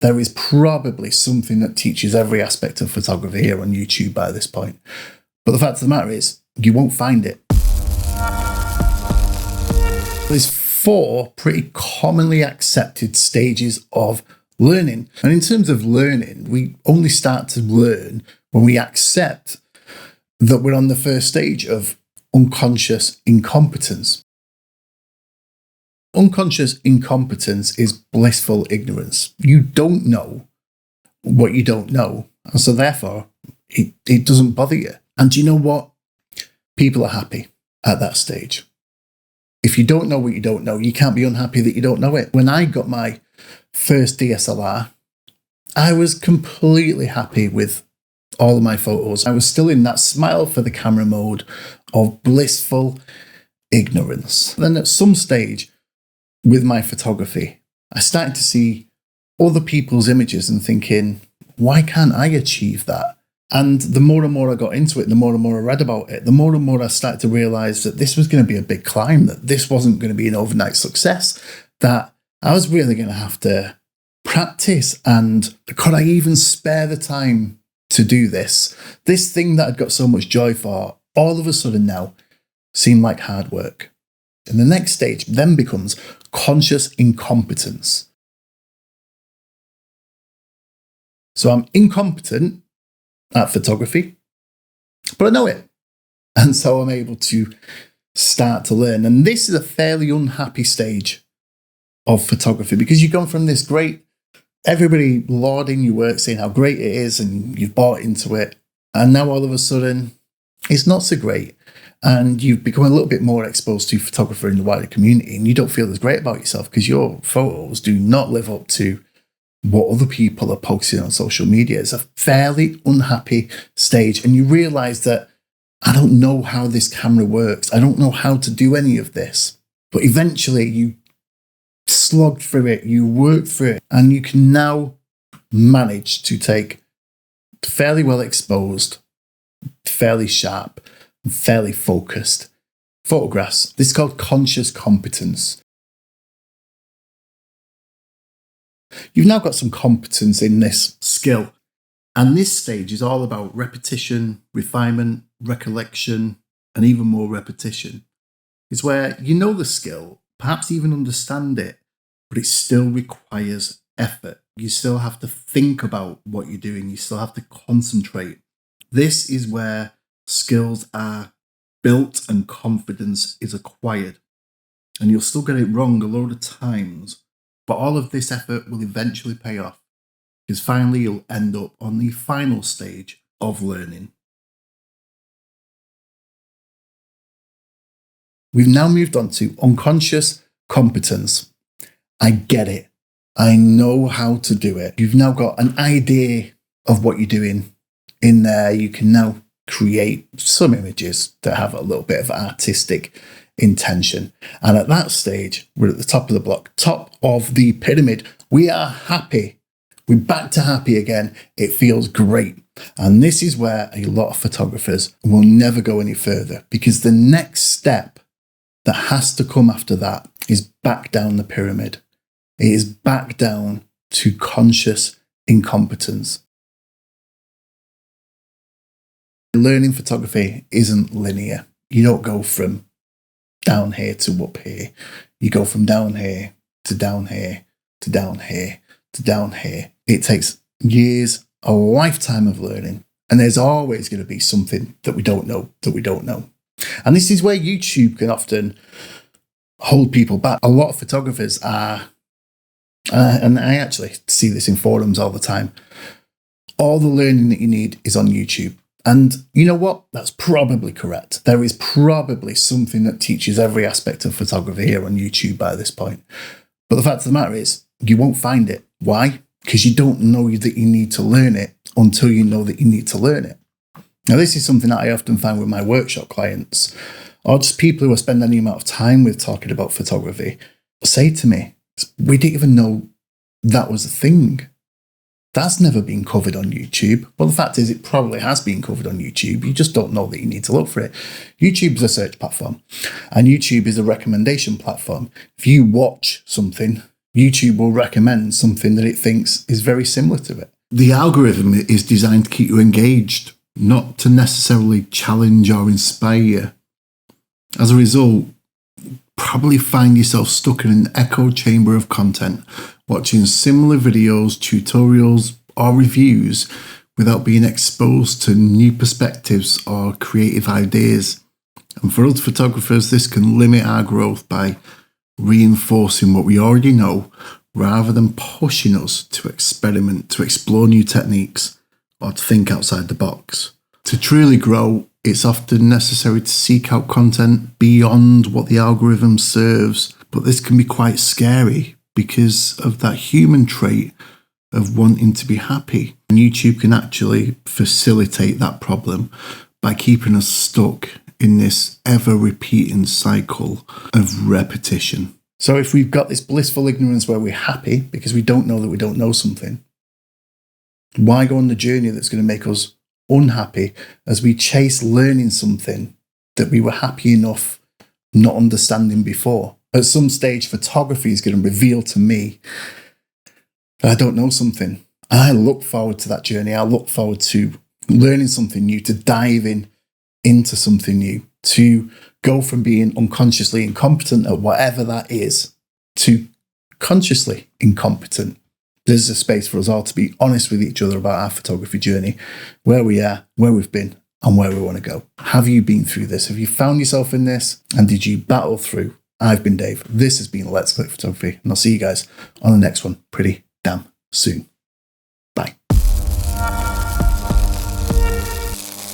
There is probably something that teaches every aspect of photography here on YouTube by this point. But the fact of the matter is, you won't find it. There's 4 pretty commonly accepted stages of learning. And in terms of learning, we only start to learn when we accept that we're on the first stage of unconscious incompetence. Unconscious incompetence is blissful ignorance. You don't know what you don't know. And so therefore, it doesn't bother you. And do you know what? People are happy at that stage. If you don't know what you don't know, you can't be unhappy that you don't know it. When I got my first DSLR, I was completely happy with all of my photos. I was still in that smile for the camera mode of blissful ignorance. Then at some stage with my photography, I started to see other people's images and thinking, why can't I achieve that? And the more and more I got into it, the more and more I read about it, the more and more I started to realize that this was going to be a big climb, that this wasn't going to be an overnight success, that I was really going to have to practice. And could I even spare the time to do this? This thing that I'd got so much joy for, all of a sudden now seemed like hard work. And the next stage then becomes conscious incompetence. So I'm incompetent at photography, but I know it. And so I'm able to start to learn. And this is a fairly unhappy stage of photography because you've gone from this great, everybody lauding your work, saying how great it is, and you've bought into it. And now all of a sudden, it's not so great. And you've become a little bit more exposed to photographer in the wider community, and you don't feel as great about yourself because your photos do not live up to what other people are posting on social media. It's a fairly unhappy stage. And you realize that I don't know how this camera works. I don't know how to do any of this. But eventually you slog through it, you work through it, and you can now manage to take fairly well exposed, fairly sharp, and fairly focused photographs. This is called conscious competence. You've now got some competence in this skill. And this stage is all about repetition, refinement, recollection, and even more repetition. It's where you know the skill, perhaps even understand it, but it still requires effort. You still have to think about what you're doing. You still have to concentrate. This is where skills are built and confidence is acquired. And you'll still get it wrong a load of times, but all of this effort will eventually pay off because finally you'll end up on the final stage of learning. We've now moved on to unconscious competence. I get it. I know how to do it. You've now got an idea of what you're doing in there. You can now create some images that have a little bit of artistic intention. And at that stage, we're at the top of the block, top of the pyramid. We are happy. We're back to happy again. It feels great. And this is where a lot of photographers will never go any further because the next step that has to come after that is back down the pyramid. It is back down to conscious incompetence. Learning photography isn't linear. You don't go from down here to up here. You go from down here to down here to down here to down here. It takes years, a lifetime of learning. And there's always going to be something that we don't know. And this is where YouTube can often hold people back. A lot of photographers are, and I actually see this in forums all the time, all the learning that you need is on YouTube. And you know what? That's probably correct. There is probably something that teaches every aspect of photography here on YouTube by this point. But the fact of the matter is, you won't find it. Why? Because you don't know that you need to learn it until you know that you need to learn it. Now, this is something that I often find with my workshop clients, or just people who I spend any amount of time with talking about photography, say to me, we didn't even know that was a thing. That's never been covered on YouTube. Well, the fact is, it probably has been covered on YouTube. You just don't know that you need to look for it. YouTube is a search platform, and YouTube is a recommendation platform. If you watch something, YouTube will recommend something that it thinks is very similar to it. The algorithm is designed to keep you engaged, not to necessarily challenge or inspire you. As a result, probably find yourself stuck in an echo chamber of content, watching similar videos, tutorials, or reviews without being exposed to new perspectives or creative ideas. And for us photographers, this can limit our growth by reinforcing what we already know rather than pushing us to experiment, to explore new techniques, or to think outside the box. To truly grow, it's often necessary to seek out content beyond what the algorithm serves, but this can be quite scary because of that human trait of wanting to be happy. And YouTube can actually facilitate that problem by keeping us stuck in this ever-repeating cycle of repetition. So if we've got this blissful ignorance where we're happy because we don't know that we don't know something, why go on the journey that's going to make us unhappy as we chase learning something that we were happy enough not understanding before? At some stage, photography is going to reveal to me that I don't know something. And I look forward to that journey. I look forward to learning something new, to diving into something new, to go from being unconsciously incompetent at whatever that is to consciously incompetent. There's a space for us all to be honest with each other about our photography journey, where we are, where we've been, and where we want to go. Have you been through this? Have you found yourself in this? And did you battle through? I've been Dave. This has been Let's Click Photography, and I'll see you guys on the next one pretty damn soon.